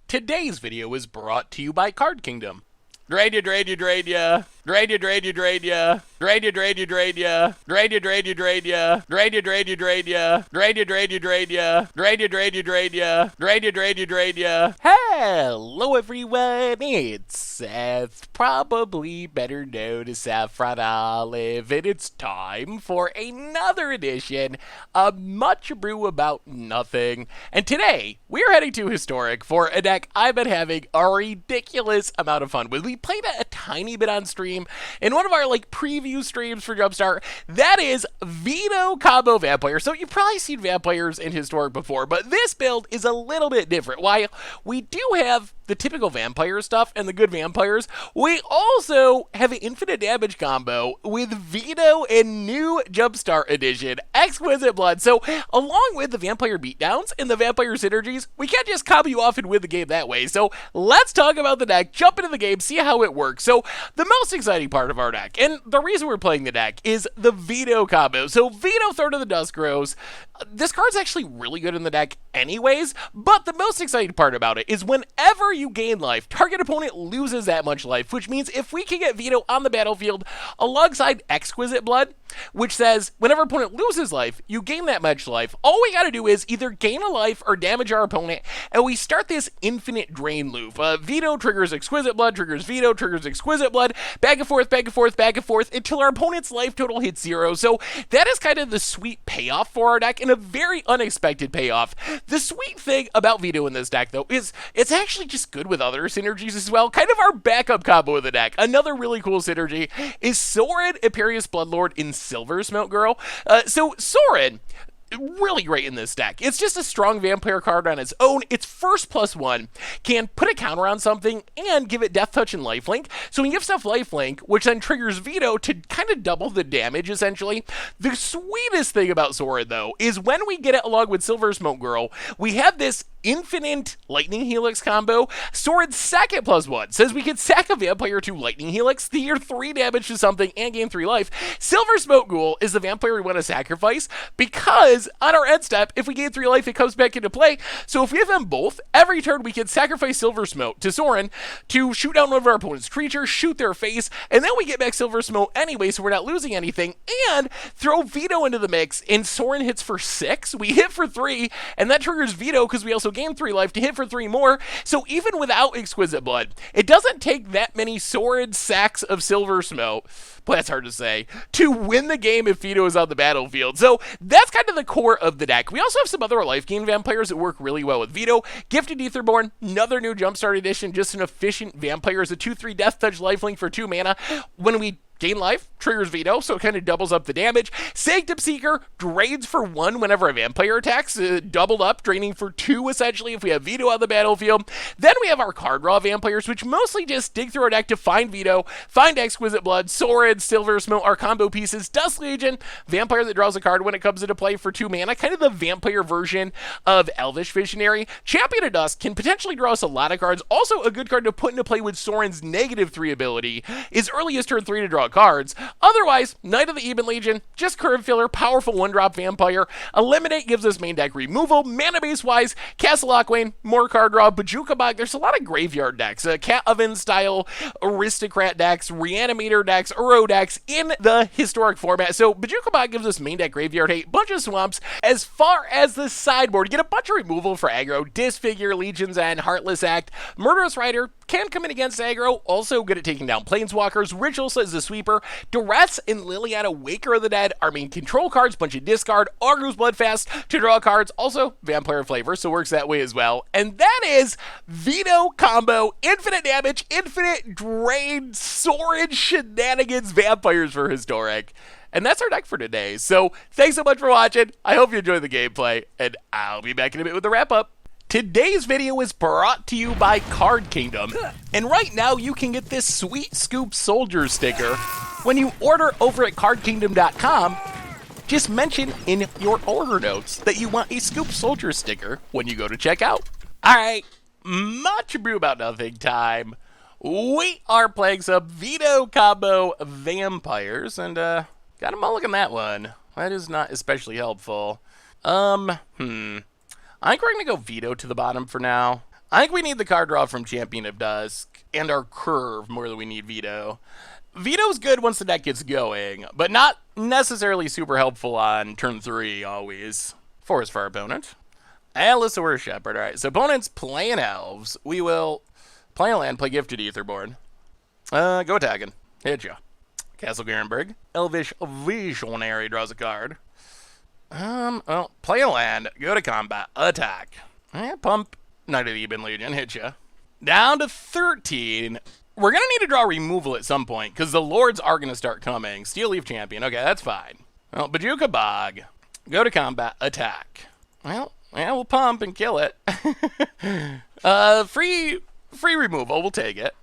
Today's video is brought to you by Card Kingdom. Drain ya, drain ya, drain ya. Drain ya, drain ya, drain ya. Drain ya, drain ya, drain ya. Drain ya, drain ya, drain ya. Drain ya, drain ya, drain ya. Drain ya, drain ya, drain ya. Drain ya, drain ya, drain ya. Drain ya, drain ya, drain ya. Hello everyone, it's Seth, probably better known as Saffron Olive, and it's time for another edition of Much Brew About Nothing. And today, we're heading to Historic for a deck I've been having a ridiculous amount of fun with. We played it a tiny bit on stream in one of our preview streams for Jumpstart. That is Vito combo Vampire. So you've probably seen Vampires in Historic before, but this build is a little bit different. While we do have the typical vampire stuff and the good vampires, we also have an infinite damage combo with Vito and new Jumpstart edition, Exquisite Blood. So along with the vampire beatdowns and the vampire synergies, we can't just combo you off and win the game that way. So let's talk about the deck, jump into the game, see how it works. So the most exciting part of our deck, and the reason we're playing the deck, is the Vito combo. So Vito, Thorn of the Dusk Rose. This card's actually really good in the deck anyways, but the most exciting part about it is whenever you gain life, target opponent loses that much life, which means if we can get Vito on the battlefield alongside Exquisite Blood, which says whenever opponent loses life, you gain that much life, all we gotta do is either gain a life or damage our opponent, and we start this infinite drain loop. Vito triggers Exquisite Blood, triggers Vito, triggers Exquisite Blood, back and forth, back and forth, back and forth, until our opponent's life total hits 0. So that is kind of the sweet payoff for our deck, and a very unexpected payoff. The sweet thing about Vito in this deck, though, is it's actually just good with other synergies as well. Kind of our backup combo of the deck. Another really cool synergy is Sorin, Imperious Bloodlord in Silver Smoke Girl. So Sorin, really great in this deck. It's just a strong vampire card on its own. Its first +1 can put a counter on something and give it Death Touch and Lifelink. So we give stuff Lifelink, which then triggers Vito to kind of double the damage, essentially. The sweetest thing about Sorin, though, is when we get it along with Silver Smoke Girl, we have this infinite Lightning Helix combo. Sorin's second +1 says we can sack a vampire to Lightning Helix, deal 3 damage to something, and gain 3 life. Silver Smoke Ghoul is the vampire we want to sacrifice because on our end step, if we gain 3 life, it comes back into play. So if we have them both, every turn we can sacrifice Silver Smoke to Sorin to shoot down one of our opponent's creatures, shoot their face, and then we get back Silver Smoke anyway, so we're not losing anything, and throw Vito into the mix, and Sorin hits for 6, we hit for 3, and that triggers Vito because we also gain 3 life to hit for 3 more. So even without Exquisite Blood, it doesn't take that many Sorin sacks of Silver Smoke, but that's hard to say, to win the game if Vito is on the battlefield. So that's kind of the core of the deck. We also have some other life gain vampires that work really well with Vito. Gifted Aetherborn, another new Jumpstart edition, just an efficient vampire, is a 2/3 Death Touch lifelink for 2 mana. When we gain life, triggers Vito, so it kind of doubles up the damage. Sanctum Seeker drains for 1 whenever a vampire attacks, doubled up, draining for 2 essentially if we have Vito on the battlefield. Then we have our card draw vampires, which mostly just dig through our deck to find Vito, find Exquisite Blood, Sorin, Silver Smoke, our combo pieces. Dust Legion, vampire that draws a card when it comes into play for 2 mana, kind of the vampire version of Elvish Visionary. Champion of Dusk can potentially draw us a lot of cards. Also a good card to put into play with Sorin's -3 ability is earliest turn 3 to draw cards. Otherwise, Knight of the Ebon Legion, just curve filler, powerful 1-drop vampire. Eliminate gives us main deck removal. Mana base wise, Castle Lockwain, more card draw. Bajuka Bog, there's a lot of graveyard decks, Cat Oven style aristocrat decks, reanimator decks, Uro decks in the historic format. So Bajuka Bog gives us main deck graveyard hate, bunch of swamps. As far as the sideboard, get a bunch of removal for aggro, Disfigure, Legion's End, Heartless Act. Murderous Rider can come in against aggro, also good at taking down planeswalkers. Ritual says the sweeper. Duress and Liliana, Waker of the Dead, our main control cards, bunch of discard. Argue's Bloodfast to draw cards, also vampire flavor, so works that way as well. And that is Vito combo, infinite damage, infinite drain, Sorin shenanigans vampires for Historic. And that's our deck for today. So thanks so much for watching. I hope you enjoyed the gameplay, and I'll be back in a bit with the wrap up. Today's video is brought to you by Card Kingdom, and right now you can get this sweet Scoop Soldier sticker when you order over at cardkingdom.com. Just mention in your order notes that you want a Scoop Soldier sticker when you go to checkout. Alright, much brew about nothing time. We are playing some Vito combo vampires, and got a mulligan that one. That is not especially helpful. I think we're going to go Vito to the bottom for now. I think we need the card draw from Champion of Dusk and our curve more than we need Vito. Vito's good once the deck gets going, but not necessarily super helpful on turn 3 always. Force for our opponent. Allosaurus Shepherd. Alright, so opponent's playing elves. We will play a land, play Gifted Etherborn. Go attacking. Hit ya. Castle Garenberg. Elvish Visionary draws a card. Well, play a land, go to combat, attack. Pump Knight of the Ebon Legion, hit ya. Down to 13. We're going to need to draw removal at some point, because the Lords are going to start coming. Steel Leaf Champion, okay, that's fine. Well, Bajuka Bog, go to combat, attack. Well, yeah, we'll pump and kill it. Free removal, we'll take it.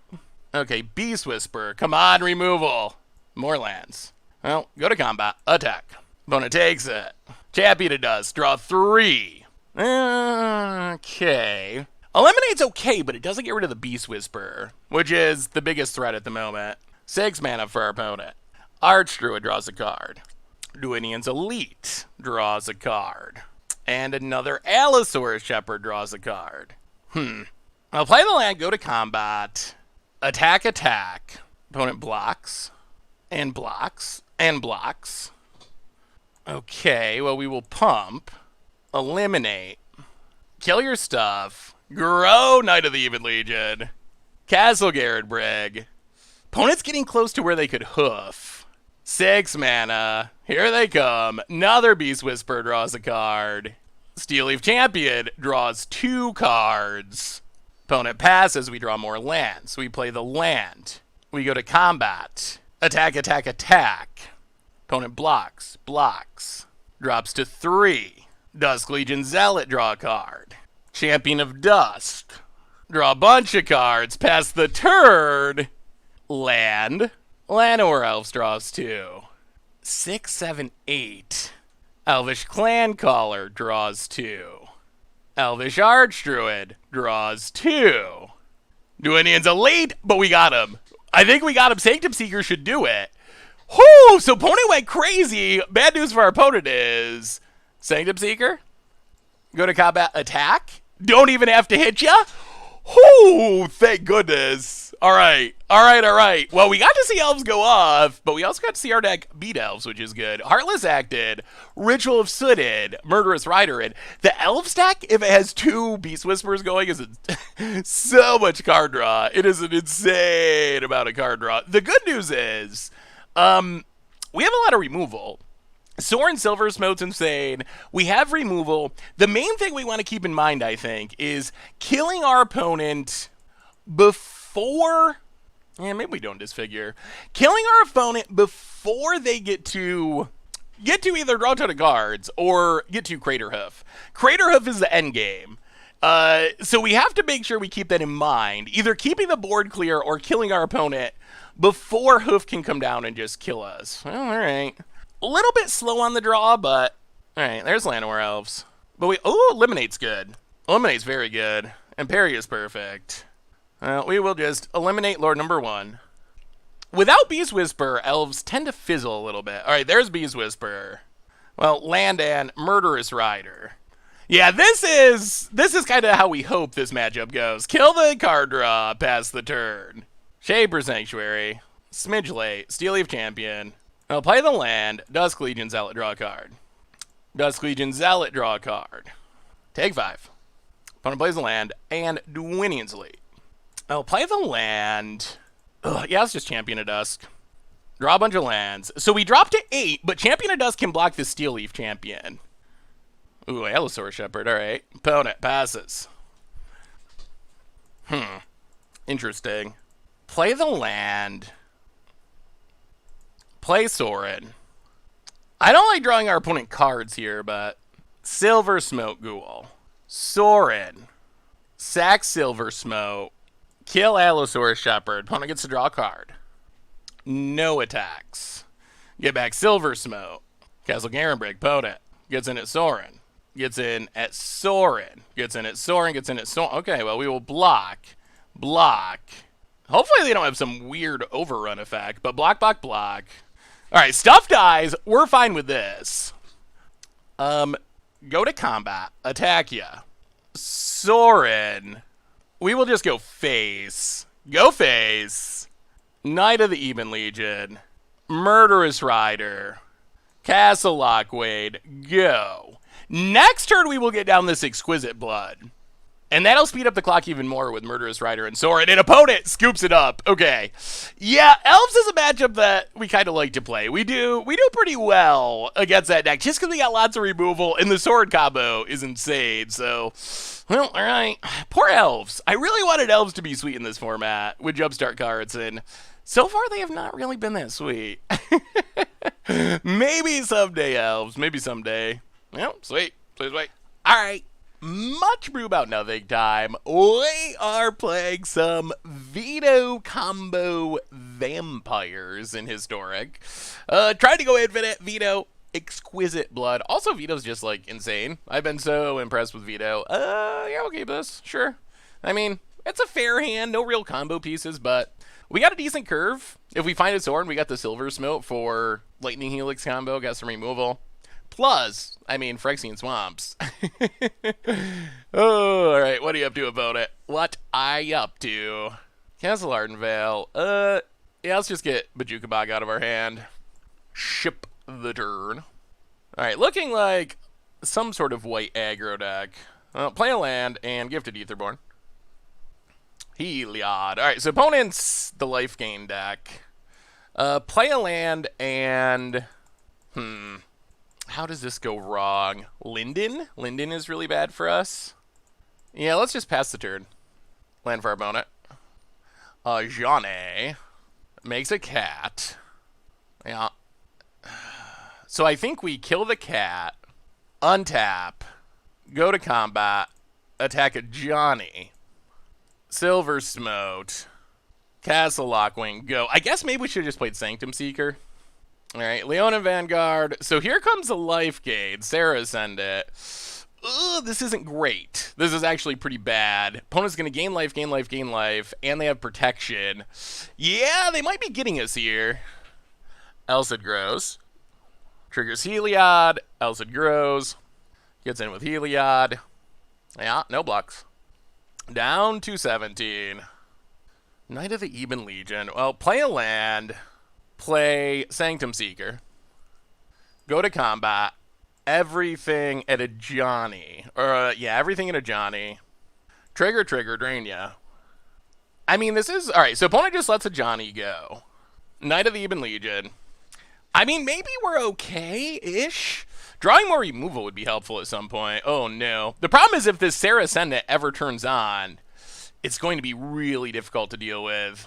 Okay, Beast Whisper, come on, removal. More lands. Well, go to combat, attack. Opponent takes it. Champion of Dusk, draw 3. Okay. Eliminate's okay, but it doesn't get rid of the Beast Whisperer, which is the biggest threat at the moment. 6 mana for our opponent. Archdruid draws a card. Duinian's Elite draws a card. And another Allosaurus Shepherd draws a card. I'll play the land, go to combat. Attack, attack. Opponent blocks. And blocks. And blocks. Okay, well, we will pump. Eliminate. Kill your stuff. Grow Knight of the Ebon Legion. Castle Garenberg. Opponent's getting close to where they could hoof. 6 mana. Here they come. Another Beast Whisperer draws a card. Steel Leaf Champion draws 2 cards. Opponent passes, we draw more lands. We play the land. We go to combat. Attack, attack, attack. Opponent blocks, blocks. Drops to 3. Dusk Legion Zealot, draw a card. Champion of Dusk. Draw a bunch of cards. Pass the turn. Land. Llanowar Elves draws 2. 6, 7, 8. Elvish Clan Caller draws 2. Elvish Archdruid draws 2. Duinian's Elite, but we got him. I think we got him. Sanctum Seeker should do it. Whoo! So opponent went crazy. Bad news for our opponent is Sanctum Seeker. Go to combat, attack. Don't even have to hit ya. Whoo! Thank goodness. All right. Well, we got to see elves go off, but we also got to see our deck beat elves, which is good. Heartless acted, Ritual of Sooted, Murderous Rider, and the elves deck, if it has 2 Beast Whisperers going, is so much card draw. It is an insane amount of card draw. The good news is, we have a lot of removal. Sorin Silver Smote's insane. We have removal. The main thing we want to keep in mind, I think, is killing our opponent before... maybe we don't disfigure. Killing our opponent before they get to either draw a ton of cards or get to Crater Hoof. Crater Hoof is the end game. So we have to make sure we keep that in mind. Either keeping the board clear or killing our opponent before Hoof can come down and just kill us. Well, all right. A little bit slow on the draw, but... Alright, there's Llanowar Elves. But we... Oh, Eliminate's good. Eliminate's very good. And Parry is perfect. We will just eliminate Lord number 1. Without Beast Whisperer, elves tend to fizzle a little bit. Alright, there's Beast Whisperer. Well, land and Murderous Rider. Yeah, this is kind of how we hope this matchup goes. Kill the card draw, pass the turn. Shaper Sanctuary. Smidge late. Steel Leaf Champion. I'll play the land. Dusk Legion Zealot, draw a card. Dusk Legion Zealot, draw a card. Take 5. Opponent plays the land, and Duinian's Elite. I'll play the land. Yeah, let's just Champion of Dusk. Draw a bunch of lands. So we dropped to 8, but Champion of Dusk can block the Steel Leaf Champion. Ooh, Allosaurus Shepherd, alright. Opponent passes. Interesting. Play the land. Play Sorin. I don't like drawing our opponent cards here, but Silver Smoke Ghoul. Sorin. Sack Silver Smoke. Kill Allosaurus Shepherd. Opponent gets to draw a card. No attacks. Get back Silver Smoke. Castle Garenberg. Opponent gets in at Sorin. Gets in at Sorin. Gets in at Sorin. Gets in at Sorin. Okay, well, we will block. Block. Hopefully they don't have some weird overrun effect, but block, block, block. Alright, stuff dies. We're fine with this. Go to combat. Attack ya. Sorin. We will just go face. Go face. Knight of the Even Legion. Murderous Rider. Castle Lockwade. Go. Next turn, we will get down this Exquisite Blood. And that'll speed up the clock even more with Murderous Rider and Sorin. And opponent scoops it up. Okay. Yeah, Elves is a matchup that we kind of like to play. We do pretty well against that deck just because we got lots of removal and the Sword combo is insane. So, well, all right. Poor Elves. I really wanted Elves to be sweet in this format with Jumpstart cards, and so far they have not really been that sweet. Maybe someday, Elves. Maybe someday. Well, sweet. Please wait. All right. Much brew about nothing time. We are playing some Vito combo vampires in Historic. Tried to go infinite. Vito, Exquisite Blood. Also, Vito's just like insane. I've been so impressed with Vito. Yeah, we'll keep this. Sure. I mean, it's a fair hand. No real combo pieces, but we got a decent curve. If we find a Thorn, we got the Silver Smote for Lightning Helix combo. Got some removal. Plus, I mean, Phyrexian Swamps. Oh, all right. What are you up to, opponent? What are you up to? Castle Ardenvale. Yeah, let's just get Bajukabog out of our hand. Ship the turn. All right, looking like some sort of white aggro deck. Play a land and Gifted Aetherborn. Heliod. All right, so opponent's the lifegain deck. Play a land and... How does this go wrong? Linden? Linden is really bad for us. Yeah, let's just pass the turn. Land for our opponent. Johnny makes a cat. Yeah. So I think we kill the cat, untap, go to combat, attack a Johnny, Silver Smote, Castle Lockwing, go. I guess maybe we should have just played Sanctum Seeker. All right, Leona Vanguard. So here comes a lifegain. Sarah Ascendant. Ugh, this isn't great. This is actually pretty bad. Opponent's going to gain life, gain life, gain life, and they have protection. Yeah, they might be getting us here. Elcid grows. Triggers Heliod. Elcid grows. Gets in with Heliod. Yeah, no blocks. Down to 17. Knight of the Even Legion. Well, play a land. Play Sanctum Seeker. Go to combat. Everything at a Johnny. Or, yeah, everything at a Johnny. Trigger, drain ya. I mean, this is... Alright, so opponent just lets a Johnny go. Knight of the Even Legion. I mean, maybe we're okay-ish. Drawing more removal would be helpful at some point. Oh, no. The problem is if this Sarah Ascendant ever turns on, it's going to be really difficult to deal with.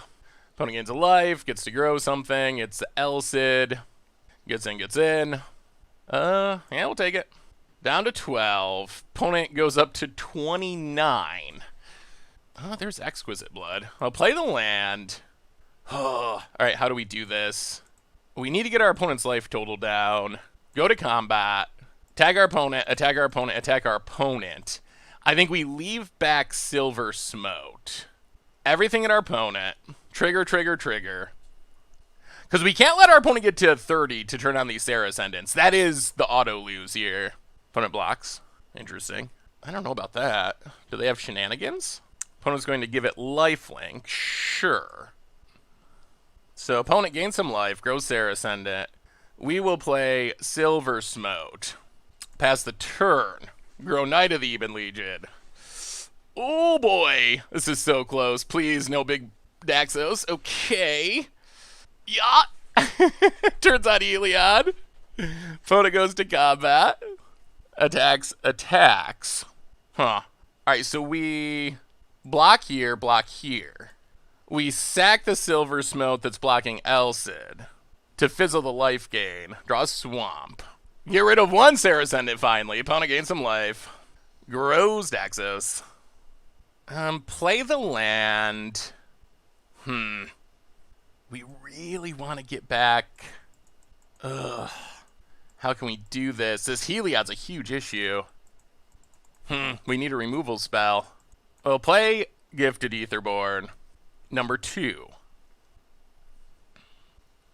Opponent gains a life, gets to grow something. It's the Elcid. Gets in. Yeah, we'll take it. Down to 12. Opponent goes up to 29. Oh, there's Exquisite Blood. I'll play the land. Oh, all right, how do we do this? We need to get our opponent's life total down. Go to combat. Tag our opponent, attack our opponent, attack our opponent. I think we leave back Silver Smote. Everything at our opponent. Trigger. Because we can't let our opponent get to 30 to turn on these Sarah Ascendants. That is the auto lose here. Opponent blocks. Interesting. I don't know about that. Do they have shenanigans? Opponent's going to give it lifelink. Sure. So opponent gains some life, grows Sarah Ascendant. We will play Silver Smote. Pass the turn. Grow Knight of the Even Legion. Oh boy. This is so close. Please, no big Daxos. Okay. Yeah. Turns on Heliod. Opponent goes to combat. Attacks. Huh. Alright, so we block here. We sack the Silver Smote that's blocking Elcid to fizzle the life gain. Draw a swamp. Get rid of one Sarah Ascendant finally. Opponent gains some life. Grows Daxos. Play the land. We really want to get back. Ugh. How can we do this? This Heliod's a huge issue. We need a removal spell. Well, play Gifted Aetherborn. Number 2.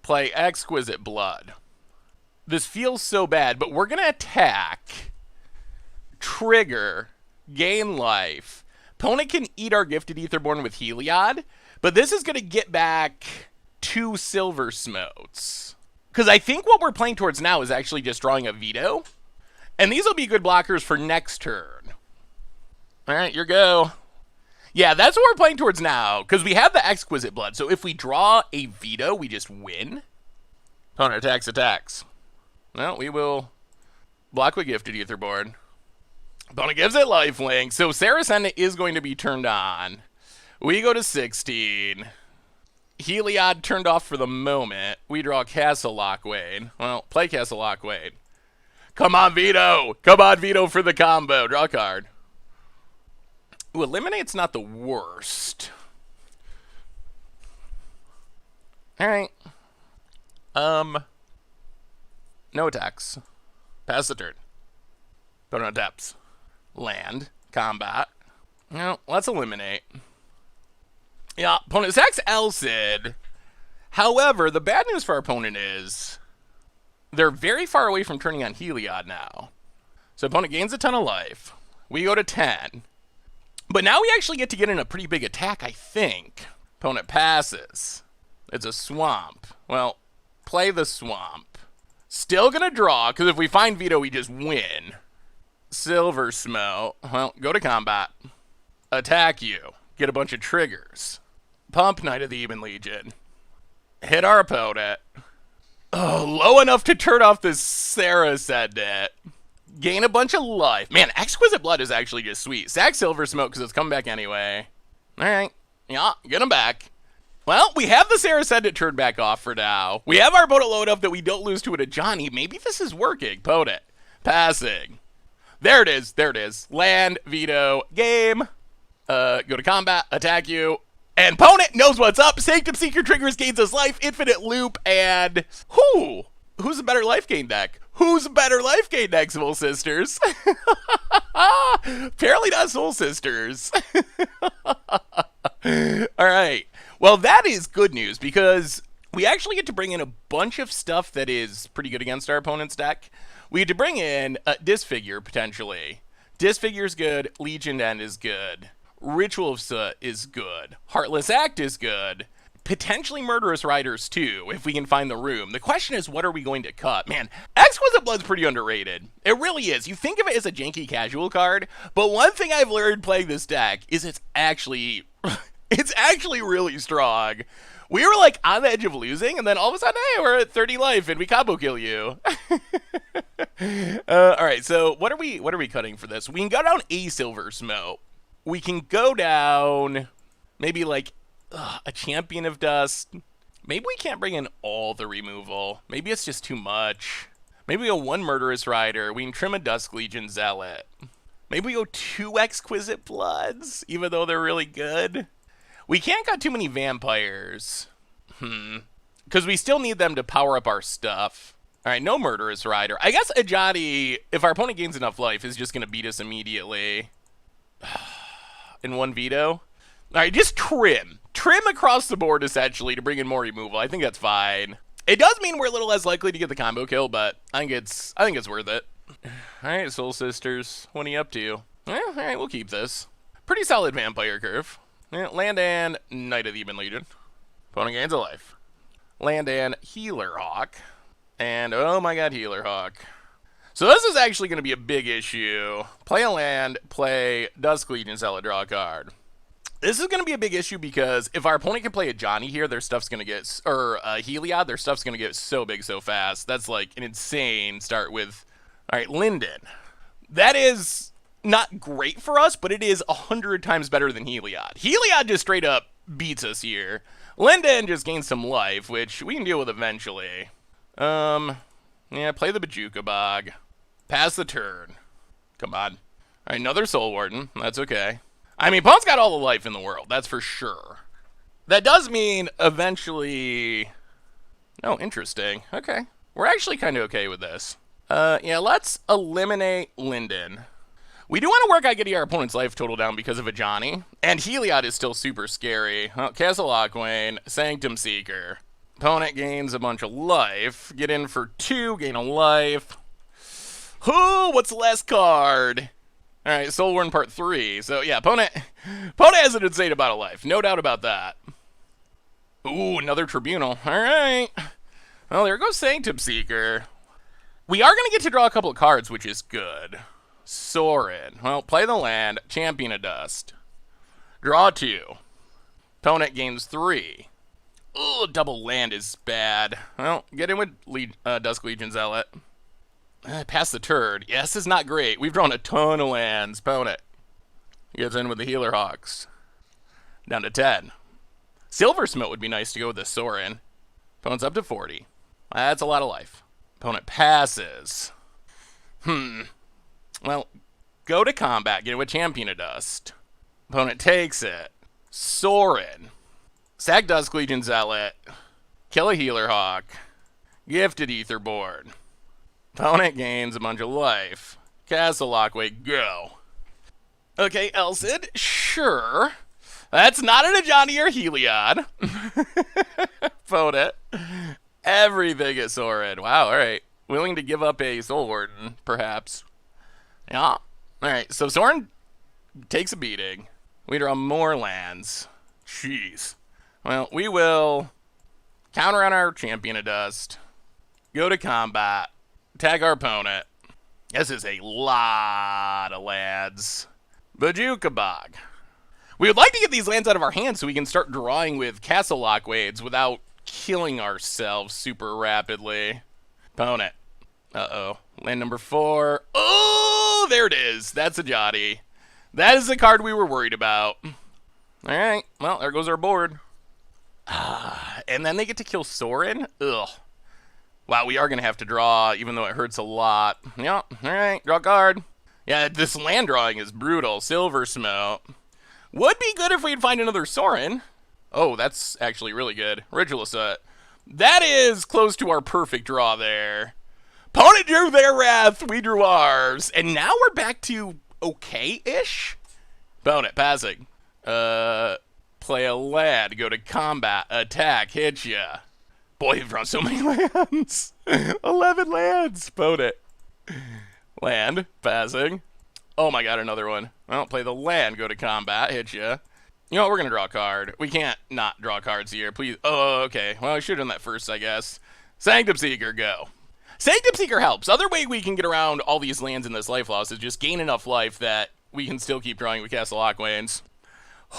Play Exquisite Blood. This feels so bad, but we're going to attack, trigger, gain life, Opponent can eat our Gifted Aetherborn with Heliod, but this is going to get back 2 Silver Smotes. Because I think what we're playing towards now is actually just drawing a Vito. And these will be good blockers for next turn. All right, your go. Yeah, that's what we're playing towards now, because we have the Exquisite Blood. So if we draw a Vito, we just win. Opponent attacks. Well, we will block with Gifted Aetherborn. Opponent gives it lifelink, so Saracen is going to be turned on. We go to 16. Heliod turned off for the moment. We draw Castle Lockwain. Well, play Castle Lockwain. Come on, Vito! Come on, Vito, for the combo. Draw a card. Ooh, Eliminate's not the worst. Alright. No attacks. Pass the turn. Opponent taps. Land. Combat. No, let's eliminate. Yeah, opponent sacks Elcid. However, the bad news for our opponent is they're very far away from turning on Heliod now. So opponent gains a ton of life. We go to 10. But now we actually get to get in a pretty big attack, I think. Opponent passes. It's a swamp. Well, play the swamp. Still gonna draw, because if we find Vito, we just win. Silver Smote. Well, go to combat. Attack you. Get a bunch of triggers. Pump Knight of the Even Legion. Hit our opponent. Oh, low enough to turn off this Saracen net. Gain a bunch of life. Man, Exquisite Blood is actually just sweet. Sack Silver Smoke because it's coming back anyway. Alright. Yeah, get him back. Well, we have the Saracen net turned back off for now. We have our opponent low enough that we don't lose to it a Johnny. Maybe this is working. Opponent. Passing. There it is. There it is. Land, Vito, game. Go to combat, attack you. And opponent knows what's up. Sanctum Seeker triggers, gains us life, infinite loop, and who's a better life gain deck? Who's a better life gain deck, Soul Sisters? Apparently not Soul Sisters. Alright. Well, that is good news because we actually get to bring in a bunch of stuff that is pretty good against our opponent's deck. We get to bring in Disfigure, potentially. Disfigure's good. Legion End is good. Ritual of Soot is good. Heartless Act is good. Potentially Murderous Riders, too, if we can find the room. The question is, what are we going to cut? Man, Exquisite Blood's pretty underrated. It really is. You think of it as a janky casual card, but one thing I've learned playing this deck is it's actually really strong. We were, like, on the edge of losing, and then all of a sudden, hey, we're at 30 life, and we combo kill you. Alright, so what are we cutting for this? We can go down a Silver Smote. We can go down maybe, like, a Champion of Dust. Maybe we can't bring in all the removal. Maybe it's just too much. Maybe we go 1 Murderous Rider. We can trim a Dusk Legion Zealot. Maybe we go 2 Exquisite Bloods, even though they're really good. We can't got too many Vampires. Because we still need them to power up our stuff. Alright, no Murderous Rider. I guess Ajani, if our opponent gains enough life, is just going to beat us immediately. In 1 Vito. Alright, just trim. Trim across the board, essentially, to bring in more removal. I think that's fine. It does mean we're a little less likely to get the combo kill, but I think it's worth it. Alright, Soul Sisters. What are you up to? Alright, we'll keep this. Pretty solid Vampire curve. Land and Knight of the Even Legion. Opponent gains a life. Land and Healer Hawk. And, oh my god, Healer Hawk. So this is actually going to be a big issue. Play a land, play Dusk Legion Zealot, draw a card. This is going to be a big issue because if our opponent can play a Johnny here, their stuff's going to get, or Heliod, their stuff's going to get so big so fast. That's like an insane start with, alright, Linden. That is not great for us, but it is 100 times better than Heliod. Heliod just straight up beats us here. Linden just gains some life, which we can deal with eventually. Yeah, play the Bajuka Bog. Pass the turn. Come on. Alright, another Soul Warden. That's okay. I mean, Pawn's got all the life in the world. That's for sure. That does mean eventually... Oh, interesting. Okay. We're actually kind of okay with this. Yeah, let's eliminate Linden. We do want to work on getting our opponent's life total down because of a Johnny. And Heliod is still super scary. Oh, Castle Lockwain, Sanctum Seeker. Opponent gains a bunch of life. Get in for 2, gain a life. Who? What's the last card? Alright, Soul Worn Part 3. So, yeah, opponent has an insane amount of life. No doubt about that. Ooh, another Tribunal. Alright. Well, there goes Sanctum Seeker. We are going to get to draw a couple of cards, which is good. Sorin. Well, play the land. Champion of Dust. Draw 2. Opponent gains 3. Ooh, double land is bad. Well, get in with Dusk Legion Zealot. Pass the turd. Yeah, this is not great. We've drawn a ton of lands. Opponent gets in with the Healer Hawks. Down to 10. Silver Smote would be nice to go with the Sorin. Opponent's up to 40. That's a lot of life. Opponent passes. Well, go to combat. Get it with Champion of Dust. Opponent takes it. Sorin. Sack Dusk Legion Zealot. Kill a Healer Hawk. Gifted Etherboard. Opponent gains a bunch of life. Castle Lockway, go. Okay, Elcid, sure. That's not an Ajani or Heliod. Opponent. Everything is Sorin. Wow, alright. Willing to give up a Soul Warden, perhaps. Yeah. Alright, so Sorin takes a beating. We draw more lands. Jeez. Well, we will counter on our Champion of Dust. Go to combat. Tag our opponent. This is a lot of lands. Bajuka Bog. We would like to get these lands out of our hands so we can start drawing with Castle Lockwades without killing ourselves super rapidly. Opponent. Uh-oh. Land number 4. Oh, there it is. That's a Ajani. That is the card we were worried about. Alright. Well, there goes our board. And then they get to kill Sorin? Ugh. Wow, we are going to have to draw, even though it hurts a lot. Yeah, alright, draw a card. Yeah, this land drawing is brutal. Silver Smote. Would be good if we'd find another Sorin. Oh, that's actually really good. Ritual Set. That is close to our perfect draw there. Opponent drew their wrath, we drew ours. And now we're back to okay-ish? Opponent, passing. Play a land, go to combat, attack, hit ya. Boy, you've drawn so many lands. 11 lands. Opponent. Land. Passing. Oh my god, another one. Well, play the land. Go to combat. Hit ya. You know what? We're going to draw a card. We can't not draw cards here. Please. Oh, okay. Well, I should have done that first, I guess. Sanctum Seeker, go. Sanctum Seeker helps. Other way we can get around all these lands in this life loss is just gain enough life that we can still keep drawing with Castle Lockwades.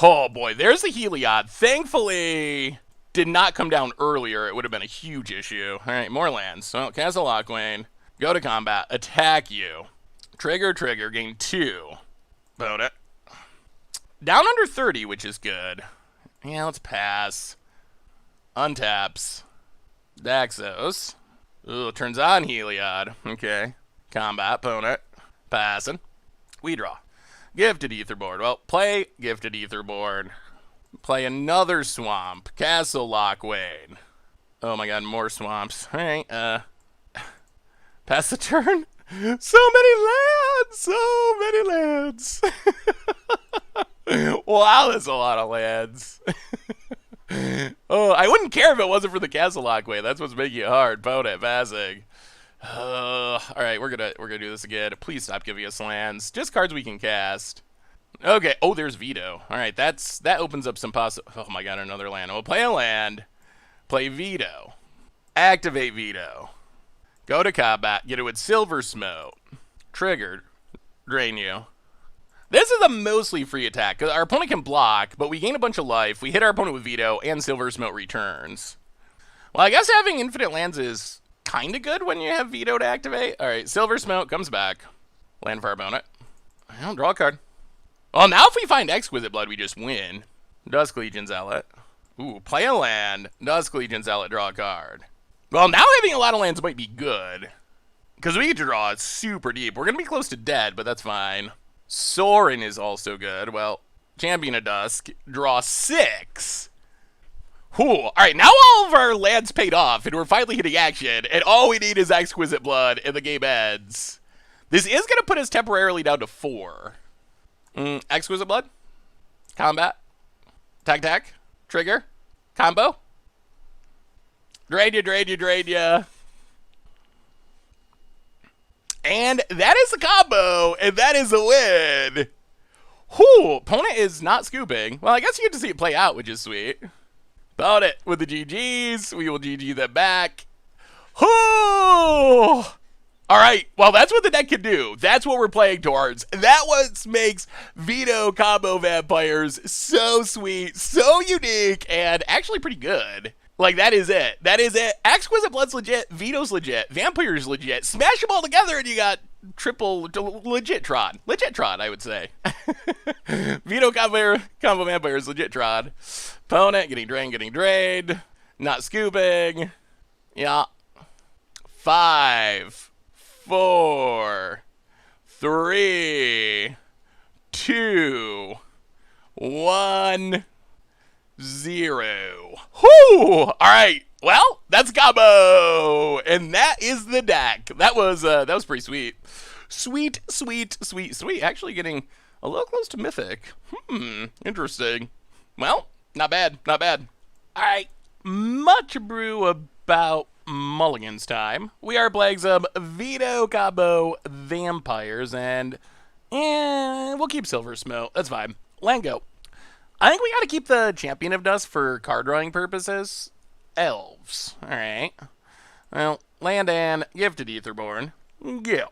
Oh boy, there's the Heliod. Thankfully did not come down earlier. It would have been a huge issue. Alright, more lands. So, Castle Lockwade. Go to combat. Attack you. Trigger, gain 2. Vote it. Down under 30, which is good. Yeah, let's pass. Untaps. Daxos. Ooh, turns on Heliod. Okay. Combat, opponent. Passing. We draw. Gifted Etherboard. Well, play Gifted Etherboard. Play another swamp. Castle Lockwade. Oh my god, more swamps. Alright, pass the turn. So many lands! Wow, that's a lot of lands. Oh, I wouldn't care if it wasn't for the Castle Lockwade. That's what's making it hard. Opponent, passing. Alright, we're gonna do this again. Please stop giving us lands. Just cards we can cast. Okay. Oh, there's Vito. Alright, that opens up some oh my god, another land. We'll play a land. Play Vito. Activate Vito. Go to combat. Get it with Silver Smote. Triggered. Drain you. This is a mostly free attack, because our opponent can block, but we gain a bunch of life. We hit our opponent with Vito, and Silver Smote returns. Well, I guess having infinite lands is kind of good when you have Vito to activate. Alright, Silver Smote comes back. Land for our opponent. I'll draw a card. Well, now if we find Exquisite Blood, we just win. Dusk Legion Zealot. Ooh, play a land. Dusk Legion Zealot, draw a card. Well, now having a lot of lands might be good. Because we get to draw super deep. We're going to be close to dead, but that's fine. Sorin is also good. Well, Champion of Dusk. Draw 6. Whew. Alright, now all of our lands paid off, and we're finally hitting action, and all we need is Exquisite Blood, and the game ends. This is going to put us temporarily down to 4. Exquisite Blood. Combat. Tag. Trigger. Combo. Drain ya. And that is a combo, and that is a win. Whew, opponent is not scooping. Well, I guess you get to see it play out, which is sweet. Opponent with the GGs. We will GG them back. Whew. All right, well, that's what the deck can do. That's what we're playing towards. That what makes Vito combo vampires so sweet, so unique, and actually pretty good. Like, that is it. That is it. Exquisite Blood's legit. Vito's legit. Vampire's legit. Smash them all together and you got triple legit-tron. Legit-tron, I would say. Vito combo vampires, legit-tron. Opponent getting drained. Not scooping. Yeah. 5, 4, 3, 2, 1, 0. Whoo! All right. Well, that's combo, and that is the deck. That was pretty sweet. Sweet. Actually getting a little close to mythic. Interesting. Well, not bad. All right. Much brew about mulligans time. We are playing some Vito combo vampires, and we'll keep Silver Smoke. That's fine. Land go. I think we got to keep the Champion of Dusk for card drawing purposes. Elves. All right. Well, land and Gifted Aetherborn. Go.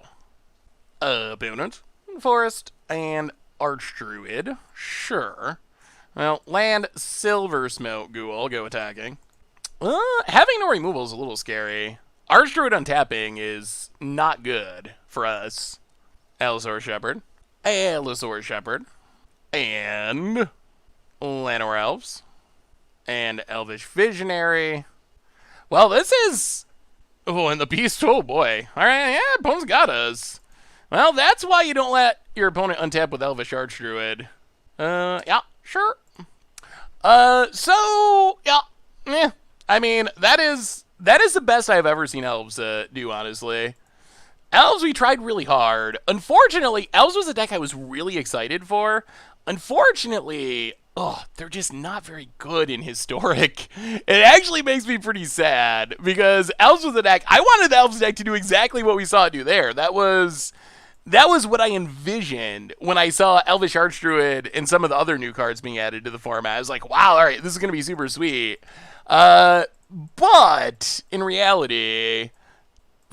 Opponent. Forest and Archdruid. Sure. Well, land Silver Smoke Ghoul. Go attacking. Having no removal is a little scary. Archdruid untapping is not good for us. Allosaur Shepherd. And Llanowar Elves. And Elvish Visionary. Well, this is... Oh, and the Beast. Oh, boy. All right, yeah, opponent's got us. Well, that's why you don't let your opponent untap with Elvish Archdruid. Yeah, sure. So, yeah. I mean, that is the best I've ever seen Elves do, honestly. Elves, we tried really hard. Unfortunately, Elves was a deck I was really excited for. Unfortunately, they're just not very good in Historic. It actually makes me pretty sad, because Elves was a deck, I wanted the Elves deck to do exactly what we saw it do there. That was what I envisioned when I saw Elvish Archdruid and some of the other new cards being added to the format. I was like, wow, all right, this is going to be super sweet. But in reality,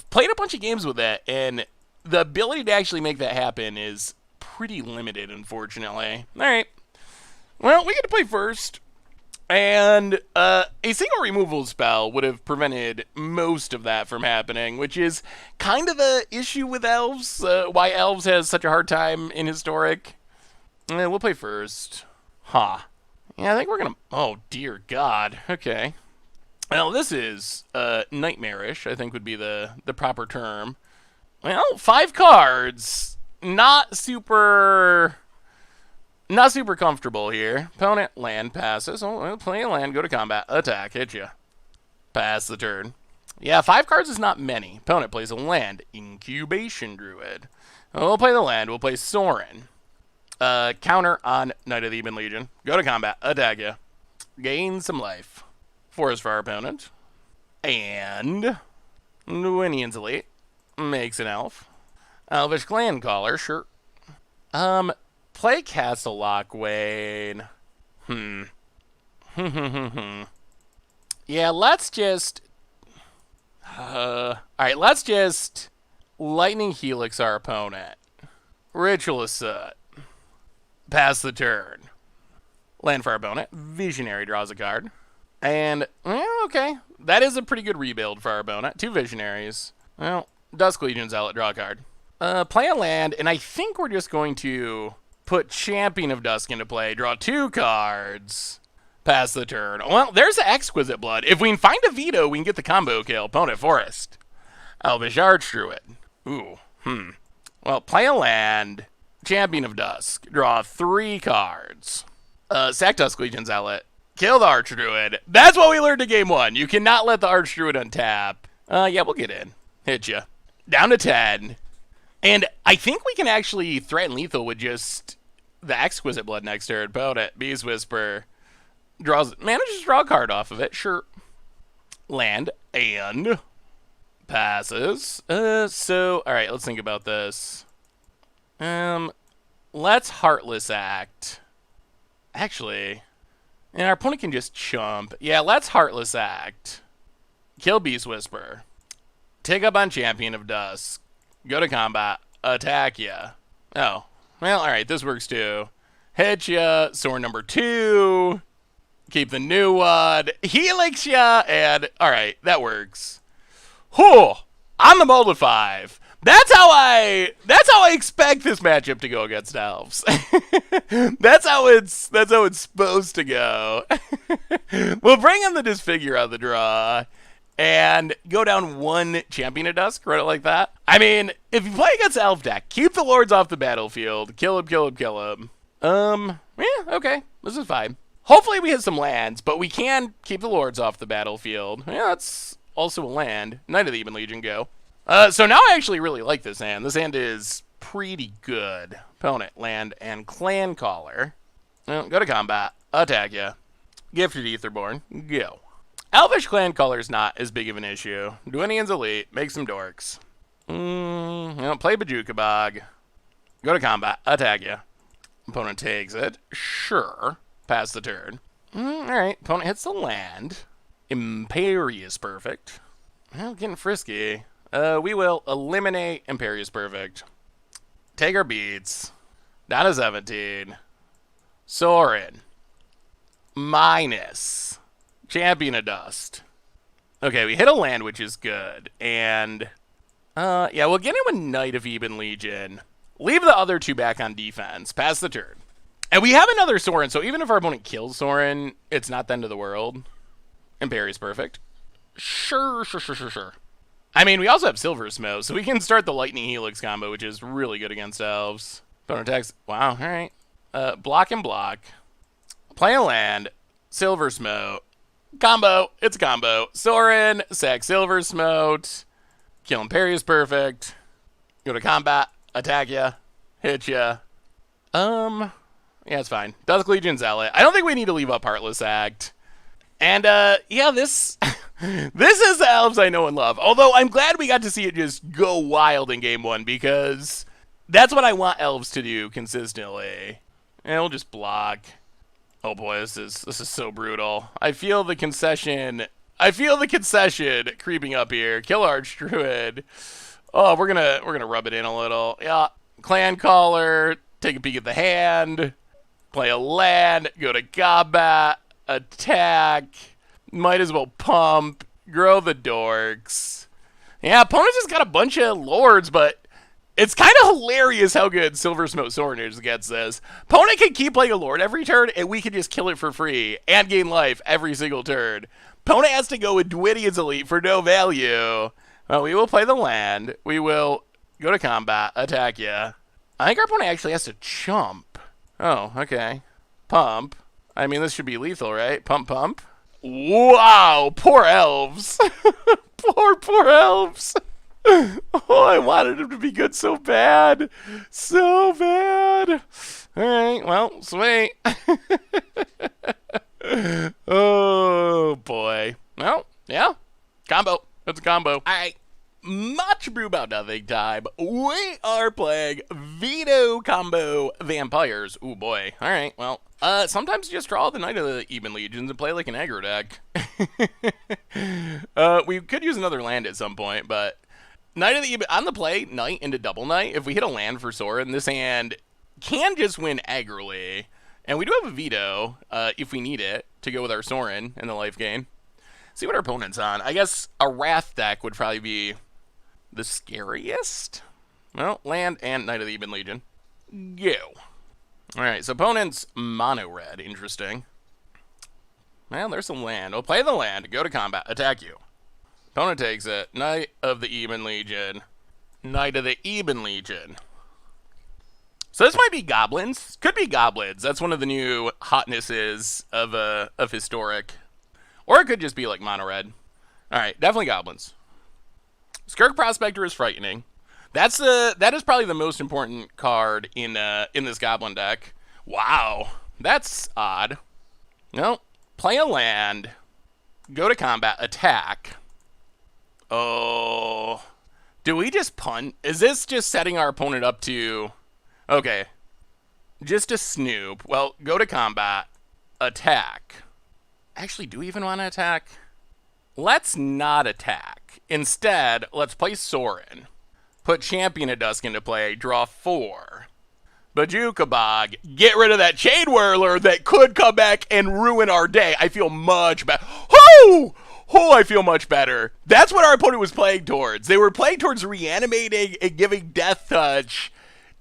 played a bunch of games with it, and the ability to actually make that happen is pretty limited, unfortunately. All right. Well, we get to play first, and a single removal spell would have prevented most of that from happening, which is kind of the issue with Elves, why Elves has such a hard time in Historic. We'll play first. Huh. Yeah, I think we're going to... Oh, dear God. Okay. Well, this is nightmarish, I think would be the proper term. Well, 5 cards. Not super comfortable here. Opponent, land passes. Oh, well, play a land, go to combat. Attack, hit ya. Pass the turn. Yeah, 5 cards is not many. Opponent plays a land. Incubation Druid. We'll play the land. We'll play Sorin. Counter on Knight of the Ebon Legion. Go to combat. Attack ya. Gain some life. Forest for our opponent. And Nwinian's Elite. Makes an elf. Elvish Clan Caller, sure. Play Castle Lockwane. Yeah, let's just... Alright, let's just Lightning Helix our opponent. Ritual Assault. Pass the turn. Land for our opponent. Visionary draws a card. And, okay. That is a pretty good rebuild for our opponent. 2 Visionaries. Well, Dusk Legion Zealot, draw a card. Play a land, and I think we're just going to put Champion of Dusk into play. Draw 2 cards. Pass the turn. Well, there's the Exquisite Blood. If we can find a Vito, we can get the combo kill. Opponent Forest. Elvish Archdruid. Ooh, Well, play a land. Champion of Dusk. Draw 3 cards. Sack Dusk Legion Zealot. Kill the Archdruid. That's what we learned in game 1. You cannot let the Archdruid untap. Yeah, we'll get in. Hit ya. Down to 10. And I think we can actually threaten lethal with just the Exquisite Blood next turn. Opponent. Beast Whisper. Manages to draw a card off of it. Sure. Land. And Passes. So, all right, let's think about this. Let's Heartless Act. Actually, and our opponent can just chump. Yeah, let's Heartless Act. Kill Beast Whisper. Take up on Champion of Dusk. Go to combat. Attack ya. Oh, well, all right, this works too. Hit ya. Sword number 2. Keep the new one. Helix ya. And, all right, that works. Whew. On the mold of 5. That's how I expect this matchup to go against elves. That's how it's supposed to go. We'll bring in the Disfigure out of the draw and go down 1 Champion of Dusk, right like that. I mean, if you play against elf deck, keep the lords off the battlefield. Kill him, kill him, kill him. Yeah, okay. This is fine. Hopefully we hit some lands, but we can keep the lords off the battlefield. Yeah, that's also a land. Knight of the Even Legion, go. So now I actually really like this hand. This hand is pretty good. Opponent, land, and Clan Caller. Well, go to combat. Attack ya. Gifted Etherborn. Go. Elvish Clan Caller is not as big of an issue. Dwayne's Elite. Make some dorks. Play Bajuka Bog. Go to combat. Attack ya. Opponent takes it. Sure. Pass the turn. Alright. Opponent hits the land. Imperious Perfect. Well, getting frisky. We will eliminate Imperious Perfect. Take our beats. Down to 17. Sorin. Minus. Champion of Dust. Okay, we hit a land, which is good. And, yeah, we'll get him a Knight of Even Legion. Leave the other 2 back on defense. Pass the turn. And we have another Sorin, so even if our opponent kills Sorin, it's not the end of the world. Imperious Perfect. Sure. I mean, we also have Silver Smoke, so we can start the Lightning Helix combo, which is really good against elves. Opponent attacks. Wow, alright. Block and block. Play a land. Silver Smoke. Combo. It's a combo. Sorin. Sack Silver Smoke. Kill Imperious Perfect. Go to combat. Attack ya. Hit ya. Yeah, it's fine. Dusk Legion Zealot. I don't think we need to leave up Heartless Act. And, yeah, this is the elves I know and love. Although, I'm glad we got to see it just go wild in Game 1, because that's what I want elves to do consistently. And we'll just block. Oh boy, this is so brutal. I feel the concession creeping up here. Kill Archdruid. Oh, we're gonna rub it in a little. Yeah. Clan Caller. Take a peek at the hand. Play a land. Go to combat. Attack. Might as well pump. Grow the dorks. Yeah, opponent just got a bunch of lords, but it's kind of hilarious how good Silver Smoke Sorin is against this. Opponent can keep playing a lord every turn, and we can just kill it for free and gain life every single turn. Opponent has to go with Dwidion's Elite for no value. Well, we will play the land. We will go to combat. Attack ya. I think our opponent actually has to chump. Oh, okay. Pump. I mean, this should be lethal, right? Pump, pump. Wow, poor elves. poor elves. Oh, I wanted him to be good so bad. So bad. All right, well, sweet. Oh, boy. Well, yeah. Combo. That's a combo. All right. Much brew about nothing time. We are playing Vito combo vampires. Ooh, boy. All right, well. Sometimes you just draw the Knight of the Even Legions and play like an aggro deck. We could use another land at some point, but Knight of the Even, on the play, Knight into double Knight. If we hit a land for Sorin, this hand can just win aggrily. And we do have a Vito, if we need it, to go with our Sorin in the life gain. See what our opponent's on. I guess a Wrath deck would probably be the scariest. Well, land and Knight of the Even Legion. Go. Alright, so opponent's mono red. Interesting. Well, there's some land. We'll play the land. Go to combat. Attack you. Opponent takes it. Knight of the Even Legion. Knight of the Even Legion. So this might be goblins. Could be goblins. That's one of the new hotnesses of Historic. Or it could just be like mono red. Alright, definitely goblins. Skirk Prospector is frightening. That is probably the most important card in this goblin deck. Wow, that's odd. No, play a land, go to combat, attack. Oh. Do we just punt? Is this just setting our opponent up to... Okay. Just a snoop. Well, go to combat. Attack. Actually, do we even want to attack? Let's not attack. Instead, let's play Sorin. Put Champion of Dusk into play. Draw 4. Bojuka Bog. Get rid of that Chain Whirler that could come back and ruin our day. I feel much better. Oh! Oh, I feel much better. That's what our opponent was playing towards. They were playing towards reanimating and giving Death Touch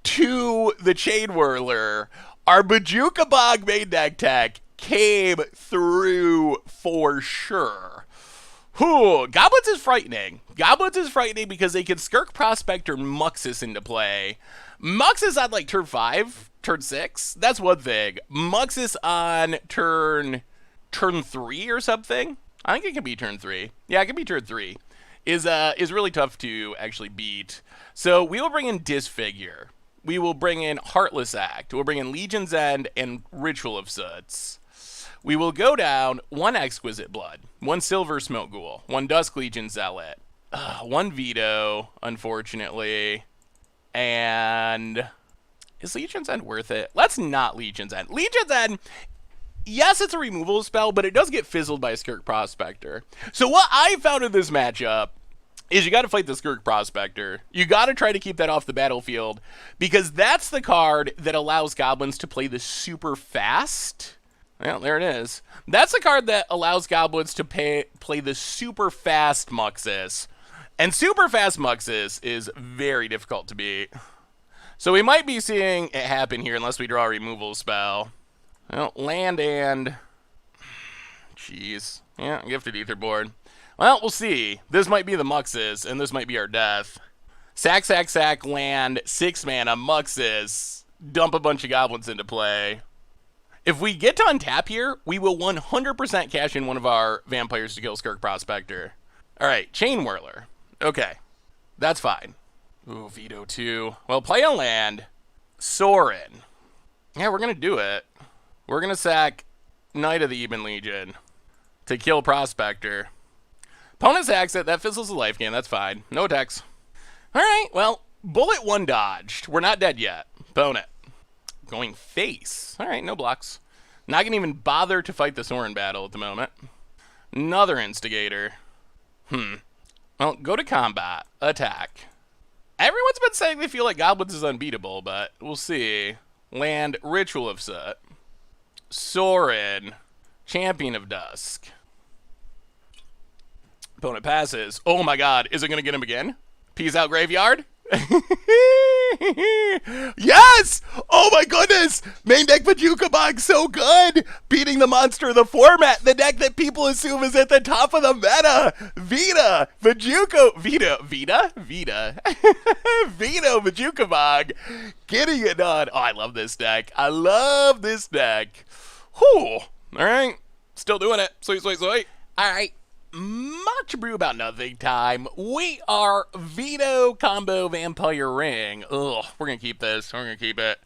to the Chain Whirler. Our Bojuka Bog main deck tech came through for sure. Whew, Goblins is frightening. Goblins is frightening because they can Skirk Prospector Muxus into play. Muxus on like turn 5, turn 6, that's one thing. Muxus on turn 3 or something. I think it can be turn 3. Yeah, it can be turn 3. Is really tough to actually beat. So we will bring in Disfigure. We will bring in Heartless Act. We'll bring in Legion's End and Ritual of Soots. We will go down 1 Exquisite Blood, 1 Silver Smoke Ghoul, 1 Dusk Legion Zealot, 1 Vito, unfortunately, and is Legion's End worth it? Let's not Legion's End. Legion's End, yes, it's a removal spell, but it does get fizzled by a Skirk Prospector. So what I found in this matchup is you got to fight the Skirk Prospector. You got to try to keep that off the battlefield, because that's the card that allows Goblins to play the super fast. Well, there it is. That's the card that allows Goblins to play the super fast Muxus. And super fast Muxus is very difficult to beat. So we might be seeing it happen here unless we draw a removal spell. Well, land and... Jeez. Yeah, Gifted Etherboard. Well, we'll see. This might be the Muxus, and this might be our death. Sack, sack, sack, land, 6 mana, Muxus. Dump a bunch of Goblins into play. If we get to untap here, we will 100% cash in one of our vampires to kill Skirk Prospector. Alright, Chain Whirler. Okay, that's fine. Ooh, Vito 2. Well, play a land. Sorin. Yeah, we're going to do it. We're going to sack Knight of the Ebon Legion to kill Prospector. Opponent sacks it. That fizzles the life gain. That's fine. No attacks. Alright, well, bullet 1 dodged. We're not dead yet. Opponent. Going face. Alright, no blocks. Not going to even bother to fight the Sorin battle at the moment. Another Instigator. Well, go to combat. Attack. Everyone's been saying they feel like Goblins is unbeatable, but we'll see. Land Ritual of Soot. Sorin. Champion of Dusk. Opponent passes. Oh my god, is it going to get him again? Peace out, Graveyard. Yes! Oh my goodness! Main deck Bojuka Bog, so good! Beating the monster of the format, the deck that people assume is at the top of the meta! Vita! Bojuka... Vita? Vito Bojuka Bog! Getting it done! Oh, I love this deck. I love this deck. Whew! Alright. Still doing it. Sweet, sweet, sweet. Alright. Much brew about nothing time. We are Vito combo Vampire Ring. Ugh, we're going to keep this. We're going to keep it.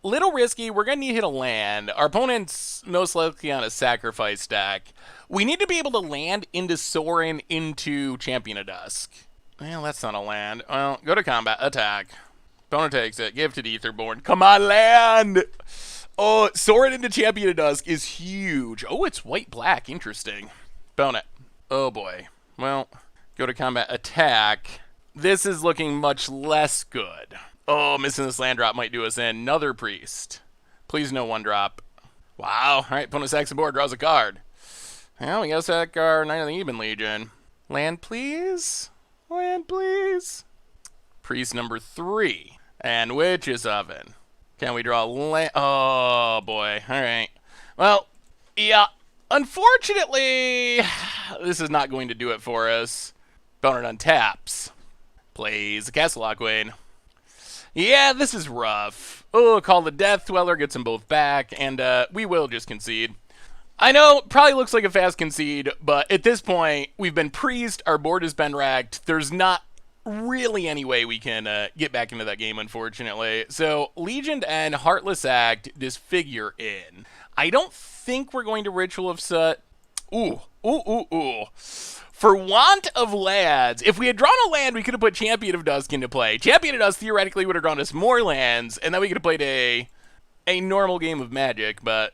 Little risky. We're going to need to hit a land. Our opponent's most likely on a sacrifice deck. We need to be able to land into Sorin into Champion of Dusk. Well, that's not a land. Well, go to combat. Attack. Opponent takes it. Gifted Etherborn. Come on, land! Oh, Sorin into Champion of Dusk is huge. Oh, it's white-black. Interesting. Opponent. Oh boy. Well, go to combat. Attack. This is looking much less good. Oh, missing this land drop might do us in. Another Priest. Please no 1-drop. Wow. Alright, opponent sacks the board, draws a card. Well, we gotta sack our Knight of the Ebon Legion. Land, please? Land, please? Priest number 3. And Witch's Oven. Can we draw land? Oh boy. Alright. Well, yeah. Unfortunately, this is not going to do it for us. Opponent untaps. Plays a Castle Lockwain. Yeah, this is rough. Oh, Call the Death Dweller gets them both back, and we will just concede. I know, probably looks like a fast concede, but at this point, we've been priest, our board has been racked. There's not really any way we can get back into that game, unfortunately. So, Legion and Heartless Act disfigure in. I don't think we're going to Ritual of Soot. Ooh. For want of lands, if we had drawn a land, we could have put Champion of Dusk into play. Champion of Dusk theoretically would have drawn us more lands, and then we could have played a normal game of Magic, but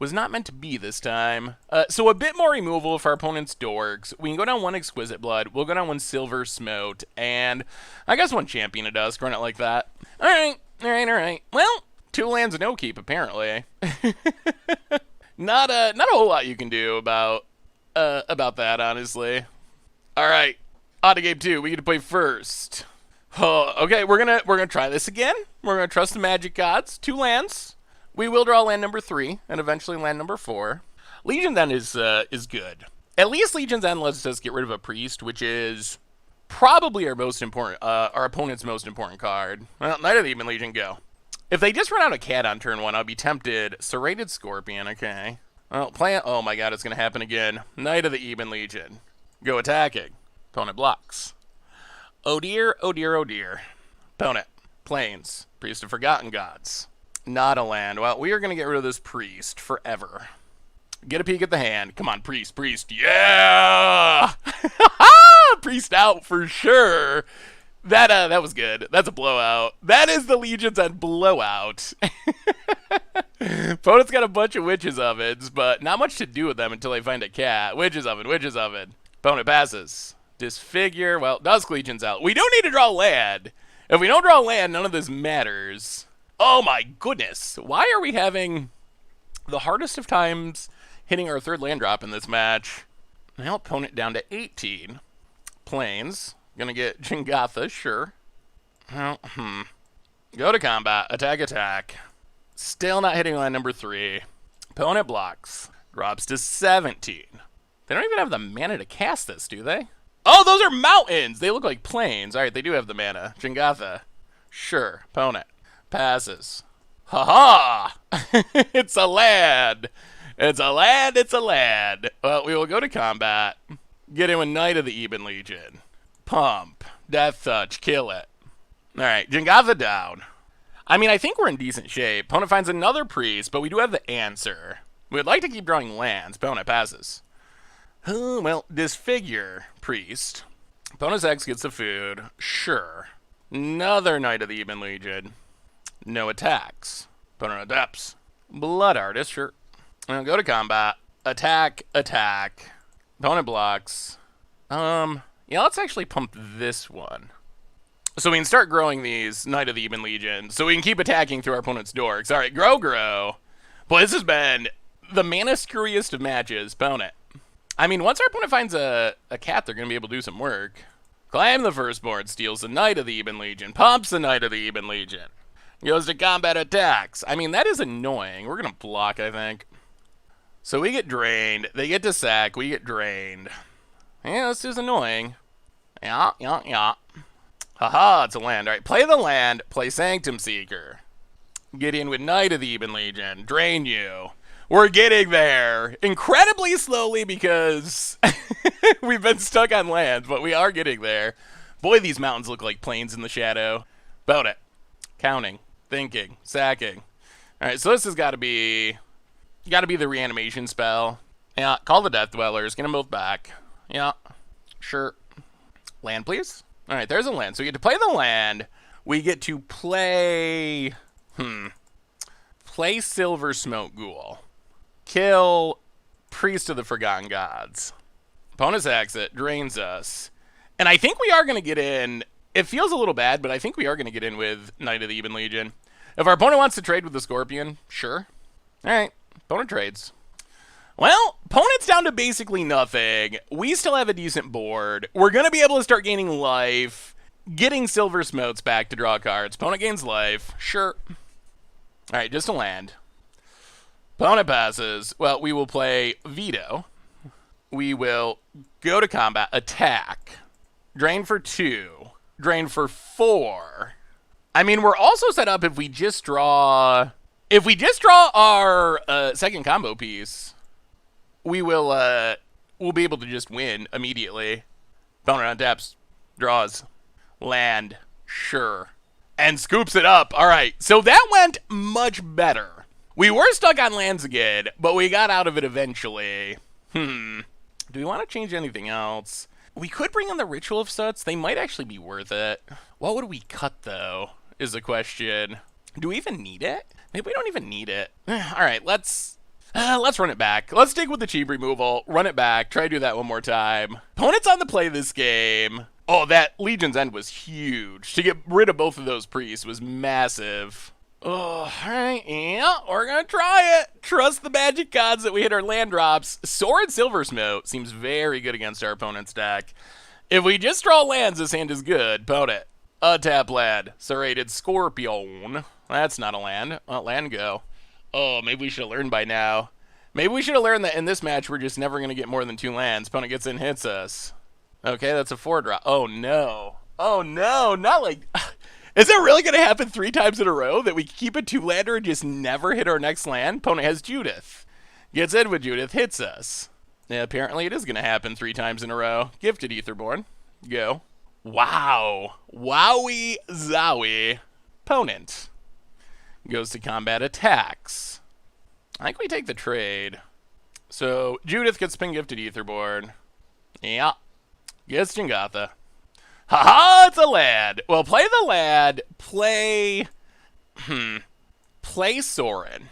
was not meant to be this time. So a bit more removal for our opponent's dorks. We can go down one Exquisite Blood, we'll go down one Silver Smote, and I guess one Champion of Dusk, run it like that. Alright. Well, 2 lands no keep, apparently. Not a whole lot you can do about that, honestly. Alright, on to game 2, we get to play first. Oh, okay, we're gonna try this again. We're gonna trust the magic gods. 2 lands. We will draw land number 3, and eventually land number 4. Legion's End is good. At least Legion's End lets us get rid of a priest, which is probably our opponent's most important card. Well, Knight of the Ebon Legion, go. If they just run out a cat on turn 1, I'll be tempted. Serrated Scorpion, okay. Well, oh my god, it's gonna happen again. Knight of the Ebon Legion. Go attacking. Opponent blocks. Oh dear, oh dear, oh dear. Opponent. Plains. Priest of Forgotten Gods. Not a land. Well, we are gonna get rid of this priest forever. Get a peek at the hand. Come on, priest. Yeah! Priest out for sure. That was good. That's a blowout. That is the Legion's End blowout. Opponent's got a bunch of Witches Ovens, but not much to do with them until they find a cat. Witches Oven. Opponent passes. Disfigure. Well, Dusk Legion's out. We don't need to draw land. If we don't draw land, none of this matters. Oh my goodness. Why are we having the hardest of times hitting our 3rd land drop in this match? Now opponent down to 18. Plains. Gonna get Jingatha, sure. Well, Go to combat. Attack. Still not hitting line number 3. Opponent blocks. Drops to 17. They don't even have the mana to cast this, do they? Oh, those are mountains! They look like plains. Alright, they do have the mana. Jingatha. Sure. Opponent. Passes. Haha! It's a land! It's a land! Well, we will go to combat. Get in with Knight of the Ebon Legion. Pump. Death Touch. Kill it. Alright, Jingatha down. I mean, I think we're in decent shape. Opponent finds another priest, but we do have the answer. We would like to keep drawing lands. Opponent passes. Well, Disfigure. Priest. Opponent's X gets the food. Sure. Another Knight of the Ebon Legion. No attacks. Opponent adapts. Blood Artist. Sure. Now go to combat. Attack. Opponent blocks. Yeah, let's actually pump this one. So we can start growing these Knight of the Ebon Legion, so we can keep attacking through our opponent's dorks. Alright, grow. Boy, this has been the mana-screwiest of matches. Opponent. I mean, once our opponent finds a cat, they're going to be able to do some work. Climb the firstborn, steals the Knight of the Ebon Legion, pumps the Knight of the Ebon Legion. Goes to combat attacks. I mean, that is annoying. We're going to block, I think. So we get drained. They get to sack. We get drained. Yeah, this is annoying. Yeah. Haha, it's a land. Alright, play the land. Play Sanctum Seeker. Get in with Knight of the Ebon Legion. Drain you. We're getting there. Incredibly slowly because we've been stuck on land, but we are getting there. Boy, these mountains look like plains in the shadow. About it. Counting. Thinking. Sacking. Alright, so this has got to be the reanimation spell. Yeah, call the Death Dwellers. Get them both back. Yeah. Sure. Land, please. Alright, there's a land. So we get to play the land. We get to play... Play Silver Smoke Ghoul. Kill Priest of the Forgotten Gods. Opponent's exit. Drains us. And I think we are going to get in... It feels a little bad, but I think we are going to get in with Knight of the Ebon Legion. If our opponent wants to trade with the Scorpion, sure. Alright, opponent trades. Well, opponent's down to basically nothing. We still have a decent board. We're going to be able to start gaining life. Getting Silver Smotes back to draw cards. Opponent gains life. Sure. Alright, just a land. Opponent passes. Well, we will play Vito. We will go to combat. Attack. Drain for 2. Drain for 4. I mean, we're also set up if we just draw... If we just draw our second combo piece, we will we'll be able to just win immediately. Opponent untaps, draws, land, sure, and scoops it up. All right, so that went much better. We were stuck on lands again, but we got out of it eventually. Do we want to change anything else? We could bring in the Ritual of Suts. They might actually be worth it. What would we cut, though, is the question. Do we even need it? Maybe we don't even need it. All right, let's run it back. Let's stick with the cheap removal. Run it back. Try to do that one more time. Opponent's on the play this game. Oh, that Legion's End was huge. To get rid of both of those priests was massive. Oh, all right, yeah, we're gonna try it. Trust the magic gods that we hit our land drops. Sword Silversmith seems very good against our opponent's deck. If we just draw lands, this hand is good. Opponent, a tap land. Serrated Scorpion. That's not a land. Land go. Oh, maybe we should have learned by now. Maybe we should have learned that in this match, we're just never gonna get more than 2 lands. Opponent gets in, hits us. Okay, that's a 4-drop. Oh, no. Oh, no, not like... Is it really going to happen 3 times in a row that we keep a 2-lander and just never hit our next land? Opponent has Judith. Gets in with Judith, hits us. Yeah, apparently it is going to happen 3 times in a row. Gifted Etherborn. Go. Wow. Wowie zowie. Opponent goes to combat attacks. I think we take the trade. So Judith gets ping Gifted Etherborn. Yeah. Gets Jingatha. Haha, it's a lad. Well, play the lad. Play Sorin.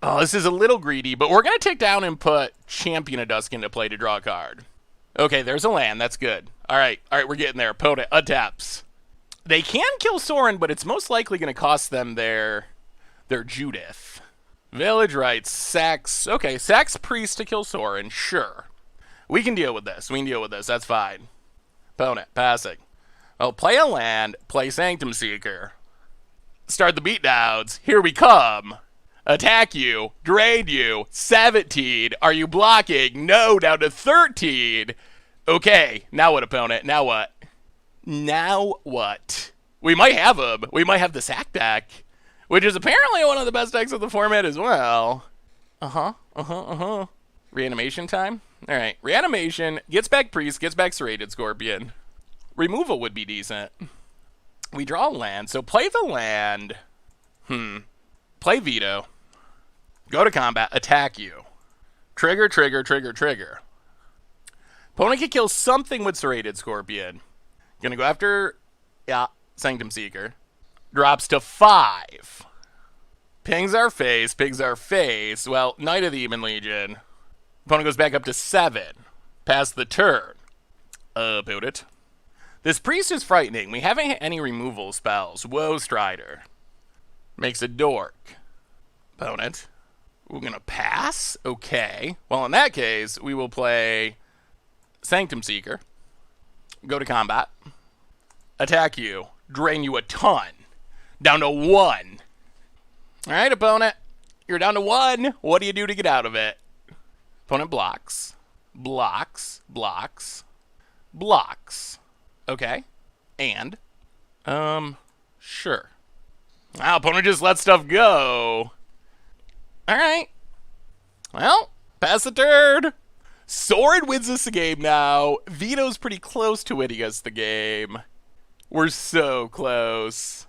Oh, this is a little greedy, but we're going to take down and put Champion of Dusk into play to draw a card. Okay, there's a land. That's good. All right, we're getting there. Opponent adapts. They can kill Sorin, but it's most likely going to cost them their Judith. Village Rites, Sax. Okay, Sax Priest to kill Sorin. Sure. We can deal with this. That's fine. Opponent, passing. Well, play a land, play Sanctum Seeker. Start the beatdowns. Here we come. Attack you, drain you, 17. Are you blocking? No, down to 13. Okay, now what, opponent? Now what? We might have him. We might have the sack back, which is apparently one of the best decks of the format as well. Reanimation time? All right, reanimation, gets back Priest, gets back Serrated Scorpion. Removal would be decent. We draw a land, so play the land. Play Vito. Go to combat, attack you. Trigger. Opponent can kill something with Serrated Scorpion. Gonna go after, Sanctum Seeker. Drops to 5. Pings our face. Well, Knight of the Demon Legion. Opponent goes back up to 7. Pass the turn. Boot it. This priest is frightening. We haven't hit any removal spells. Woe Strider. Makes a dork. Opponent. We're going to pass? Okay. Well, in that case, we will play Sanctum Seeker. Go to combat. Attack you. Drain you a ton. Down to 1. All right, opponent. You're down to 1. What do you do to get out of it? Opponent blocks. Okay. And? Sure. Wow, opponent just let stuff go. Alright. Well, pass the turn. Sorin wins this game now. Vito's pretty close to winning us the game. We're so close.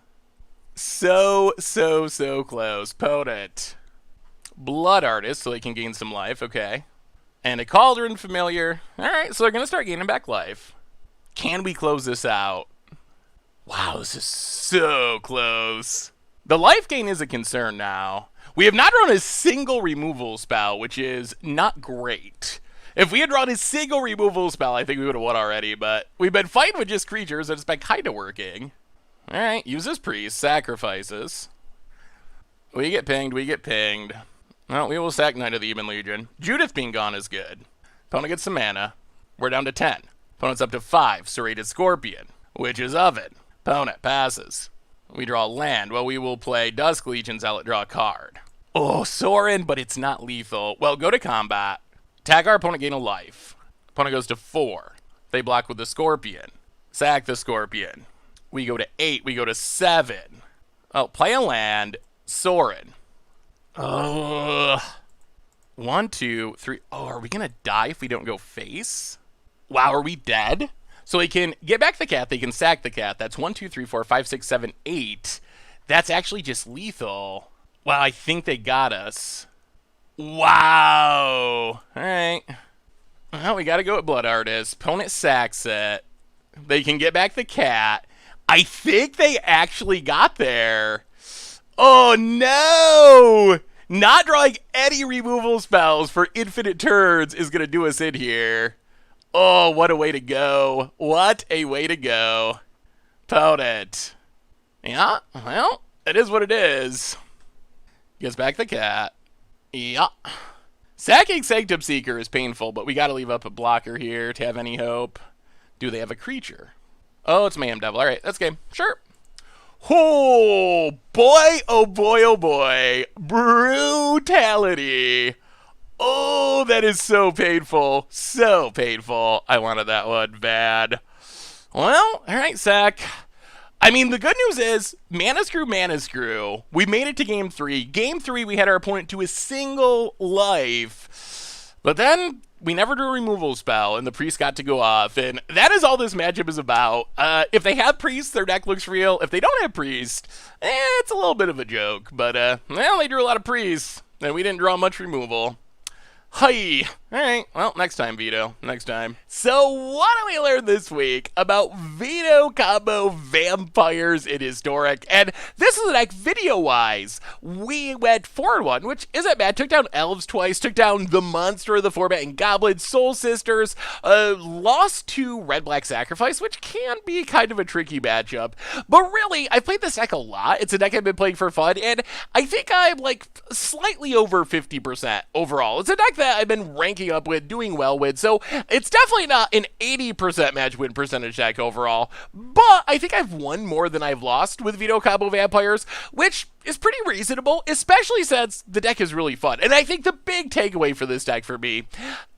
So close. Opponent. Blood Artist, so they can gain some life. Okay. And a Cauldron Familiar. Alright, so they're going to start gaining back life. Can we close this out? Wow, this is so close. The life gain is a concern now. We have not run a single removal spell, which is not great. If we had run a single removal spell, I think we would have won already, but we've been fighting with just creatures, and it's been kind of working. Alright, uses Priest, sacrifices. We get pinged. Well, we will sack Knight of the Demon Legion. Judith being gone is good. Opponent gets some mana. We're down to 10. Opponent's up to 5. Serrated Scorpion. Witch's Oven. Opponent passes. We draw land. Well, we will play Dusk Legion Zealot, draw a card. Oh, Sorin, but it's not lethal. Well, go to combat. Attack our opponent, gain a life. Opponent goes to 4. They block with the Scorpion. Sack the Scorpion. We go to 8. We go to 7. Oh, play a land. Sorin. Ugh. 1, 2, 3. Oh, are we gonna die if we don't go face? Wow, are we dead? So they can get back the cat. They can sack the cat. That's 1, 2, 3, 4, 5, 6, 7, 8. That's actually just lethal. Wow, I think they got us. Wow. All right. we gotta go with Blood Artist. Opponent sacks it. They can get back the cat. I think they actually got there. Oh no! Not drawing any removal spells for infinite turns is gonna do us in here. Oh, what a way to go. What a way to go. Opponent. Yeah, well, it is what it is. Gets back the cat. Yeah. Sacking Sanctum Seeker is painful, but we gotta leave up a blocker here to have any hope. Do they have a creature? Oh, it's Mayhem Devil. Alright, that's game. Sure. Oh, boy, oh boy, oh boy. Brutality. Oh, that is so painful. So painful. I wanted that one bad. Well, alright, Sack. I mean, the good news is, Mana Screw. We made it to Game 3. Game 3, we had our opponent to a single life. But then, we never drew a removal spell, and the Priest got to go off. And that is all this matchup is about. If they have Priest, their deck looks real. If they don't have Priest, it's a little bit of a joke. But, well, they drew a lot of Priests, and we didn't draw much removal. Hi. Alright, well, next time, Vito. Next time. So, what do we learn this week about Vito combo vampires in Historic? And this is a deck video-wise. We went 4-1, which isn't bad. Took down Elves twice, took down the monster of the format and Goblins, Soul Sisters, lost to Red-Black Sacrifice, which can be kind of a tricky matchup. But really, I've played this deck a lot. It's a deck I've been playing for fun, and I think I'm, like, slightly over 50% overall. It's a deck that I've been ranking up with, doing well with, so it's definitely not an 80% match win percentage deck overall, but I think I've won more than I've lost with Vito combo vampires, which is pretty reasonable, especially since the deck is really fun. And I think the big takeaway for this deck for me,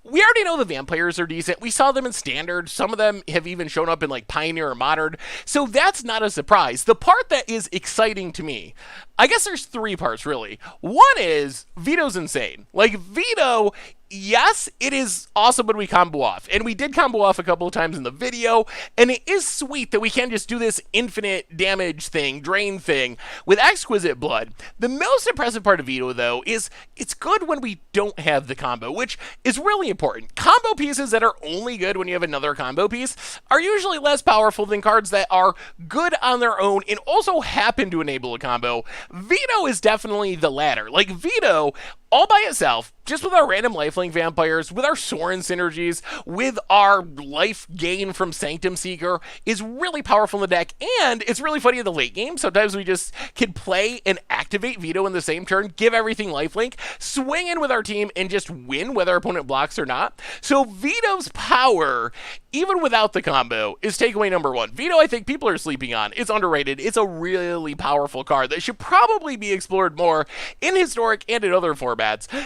we already know the vampires are decent. We saw them in Standard. Some of them have even shown up in like Pioneer or Modern. So that's not a surprise. The part that is exciting to me, I guess there's 3 parts really. One is Vito's insane. Like Vito, yes, it is awesome when we combo off. And we did combo off a couple of times in the video. And it is sweet that we can just do this infinite damage thing, drain thing with Exquisite Blood. The most impressive part of Vito, though, is it's good when we don't have the combo, which is really important. Combo pieces that are only good when you have another combo piece are usually less powerful than cards that are good on their own and also happen to enable a combo. Vito is definitely the latter. Like Vito, all by itself, just with our random lifelink vampires, with our Thorn synergies, with our life gain from Sanctum Seeker, is really powerful in the deck, and it's really funny in the late game. Sometimes we just can play and activate Vito in the same turn, give everything lifelink, swing in with our team, and just win whether our opponent blocks or not. So Vito's power, even without the combo, is takeaway number 1. Vito, I think people are sleeping on. It's underrated. It's a really powerful card that should probably be explored more in Historic and in other formats.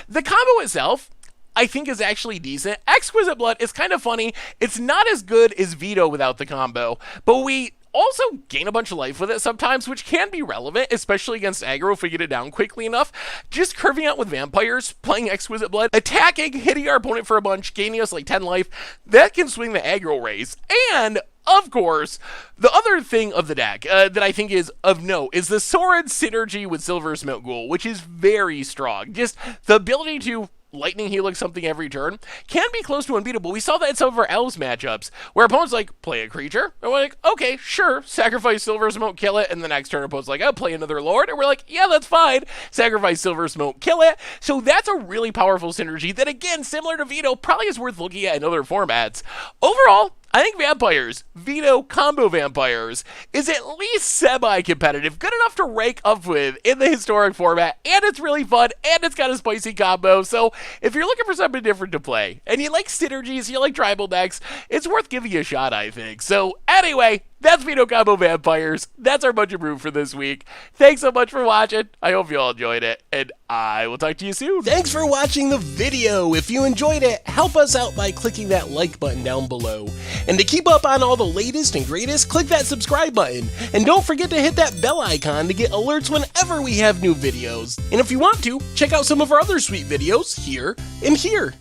The combo itself, I think, is actually decent. Exquisite Blood is kind of funny. It's not as good as Vito without the combo, but we also gain a bunch of life with it sometimes, which can be relevant, especially against aggro if we get it down quickly enough. Just curving out with vampires, playing Exquisite Blood, attacking, hitting our opponent for a bunch, gaining us like 10 life, that can swing the aggro raise. And of course, the other thing of the deck that I think is of note is the Sword synergy with Silver Smoke Ghoul, which is very strong. Just the ability to Lightning Helix something every turn can be close to unbeatable. We saw that in some of our Elves matchups, where opponents like, play a creature, and we're like, okay, sure, sacrifice Silver Smoke, kill it, and the next turn opponent's like, oh, play another Lord, and we're like, yeah, that's fine, sacrifice Silver Smoke, kill it. So that's a really powerful synergy that, again, similar to Vito, probably is worth looking at in other formats. Overall, I think Vampires, Vito combo Vampires, is at least semi-competitive, good enough to rank up with in the Historic format, and it's really fun, and it's got a spicy combo, so if you're looking for something different to play, and you like synergies, you like tribal decks, it's worth giving a shot, I think. So anyway, that's Vito combo Vampires. That's our budget brew for this week. Thanks so much for watching. I hope you all enjoyed it, and I will talk to you soon. Thanks for watching the video. If you enjoyed it, help us out by clicking that like button down below. And to keep up on all the latest and greatest, click that subscribe button. And don't forget to hit that bell icon to get alerts whenever we have new videos. And if you want to, check out some of our other sweet videos here and here.